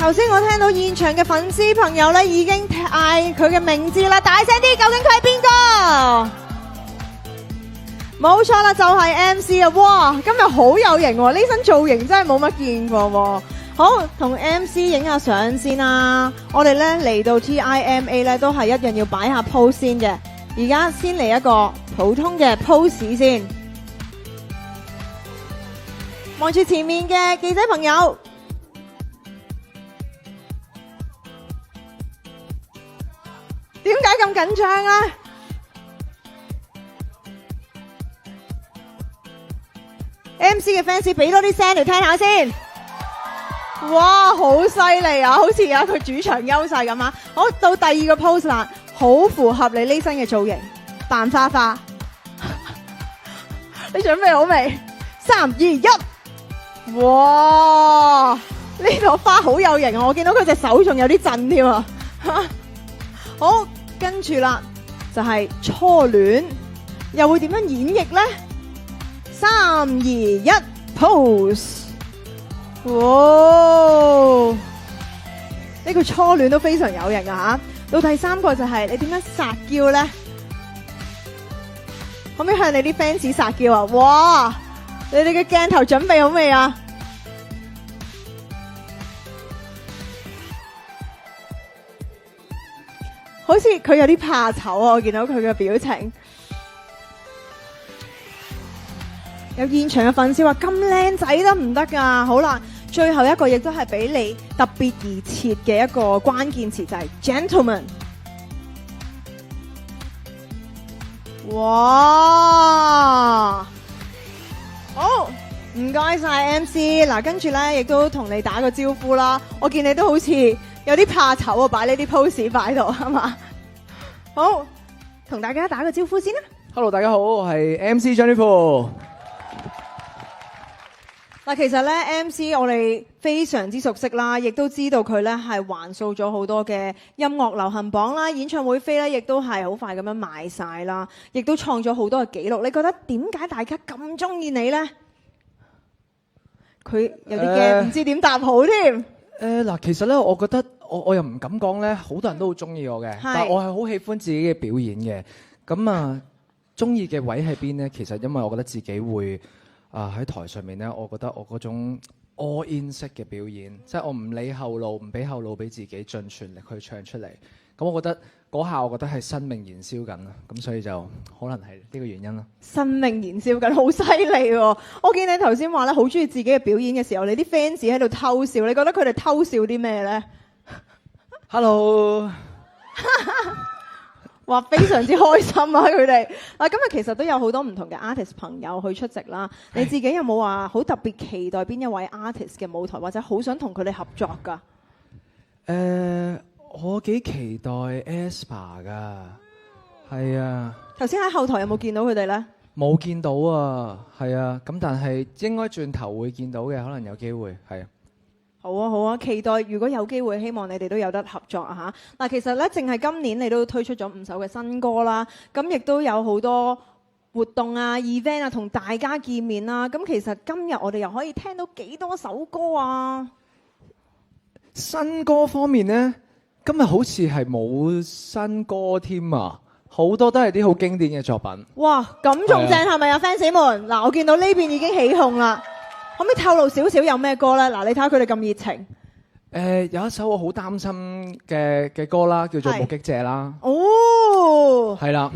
頭先我聽到現場嘅粉絲朋友咧已經嗌佢嘅名字啦，大聲啲，究竟佢係邊個？冇錯啦，就係 MC 啊！哇，今日好有型喎，呢身造型真係冇乜見過喎。好，同 MC 影下相先啦。我哋咧嚟到 TIMA 咧都係一樣要擺下 pose 先嘅。而家先嚟一個普通嘅 pose 先，望住前面嘅記者朋友。點解咁緊張咧？MC 嘅 fans 俾多啲聲嚟聽下先。哇，好犀利啊！好似有佢主場優勢咁啊！好，到第二個 pose 啦，好符合你呢身嘅造型，扮花花。你準備好未？3、2、1，哇！呢朵花好有型啊！我見到佢隻手仲有啲震添啊！好，跟住啦，就係初戀，又會點樣演繹咧？3、2、1 pose， 哇！呢個初戀都非常有型啊！吓，到第三個就係你點樣撒嬌咧？可唔可以向你啲 fans 撒嬌啊？哇！你哋嘅鏡頭準備好未啊？好似佢有啲怕醜啊！我見到佢嘅表情。有現場嘅粉絲話：咁靚仔得唔得㗎？好啦，最後一個亦都係俾你特別而設嘅一個關鍵詞就係 gentleman。哇！好，唔該晒 MC。嗱，跟住咧亦都同你打個招呼啦。我見你都好似有啲怕醜啊，擺呢啲 pose 擺度係嘛？好，同大家打個招呼先啦。Hello， 大家好，我係 MC 張天賦。嗱，其實咧 MC 我哋非常之熟悉啦，亦都知道佢咧係橫掃咗好多嘅音樂流行榜啦，演唱會飛咧亦都係好快咁樣賣晒啦，亦都創咗好多嘅紀錄。你覺得點解大家咁中意你咧？佢有啲驚，唔知點答好添。嗱，其實咧，我覺得我又唔敢講咧，好多人都好中意我嘅，但我係好喜歡自己嘅表演嘅。咁啊，中意嘅位喺邊咧？其實因為我覺得自己會喺台上面咧，我覺得我嗰種 all in 式嘅表演，即係我唔理後路，唔俾後路俾自己，盡全力去唱出嚟。咁我覺得嗰下，我覺得係生命燃燒緊啦。咁所以就可能係呢個原因啦。生命燃燒緊，好犀利喎！我見你頭先話咧，好中意自己嘅表演嘅時候，你啲 fans 喺度偷笑，你覺得佢哋偷笑啲咩咧 ？Hello， 哇，非常之開心啊！佢哋嗱，今日其實都有好多唔同嘅 artist 朋友去出席啦。你自己有冇話好特別期待邊一位 artist 嘅舞台，或者好想同佢哋合作㗎？我幾期待 aespa 㗎，係啊。頭先喺後台有冇見到佢哋咧？冇見到啊，係啊。咁但係應該轉頭會見到嘅，可能有機會係啊。好啊好啊，期待如果有機會，希望你哋都有得合作啊嚇！嗱，其實咧，淨係今年你都推出咗5首嘅新歌啦，咁亦都有好多活動啊、event 啊，同大家見面啦。咁其實今日我哋又可以聽到幾多首歌啊？新歌方面呢，今日好似係冇新歌添啊，好多都係啲好經典嘅作品。哇，咁仲正係咪啊 fans 們？嗱，我見到呢邊已經起哄啦。可唔可以透露少少有咩歌咧？嗱，你睇下佢哋咁熱情。有一首我好擔心嘅歌啦，叫做《目擊者》啦。哦，係啦，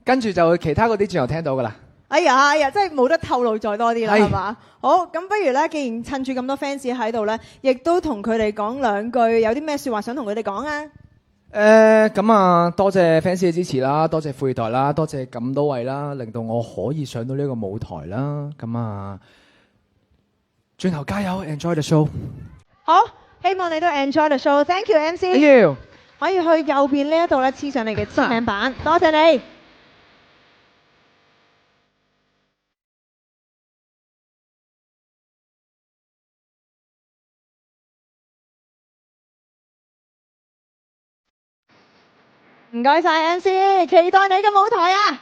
跟住就其他嗰啲轉頭聽到噶啦。哎呀，真係冇得透露再多啲啦，係嘛？好，咁不如咧，既然趁住咁多 fans 喺度咧，亦都同佢哋講兩句，有啲咩説話想同佢哋講啊？咁啊，多謝 fans 嘅支持啦，多謝富二代啦，多謝咁多位啦，令到我可以上到呢個舞台啦。咁啊〜轉頭加油 ，enjoy the show。好，希望你都 enjoy the show。Thank you MC。Thank you。可以去右邊呢一度咧黐上你嘅簽名版，多謝你。唔該晒 MC，期待你嘅舞台啊！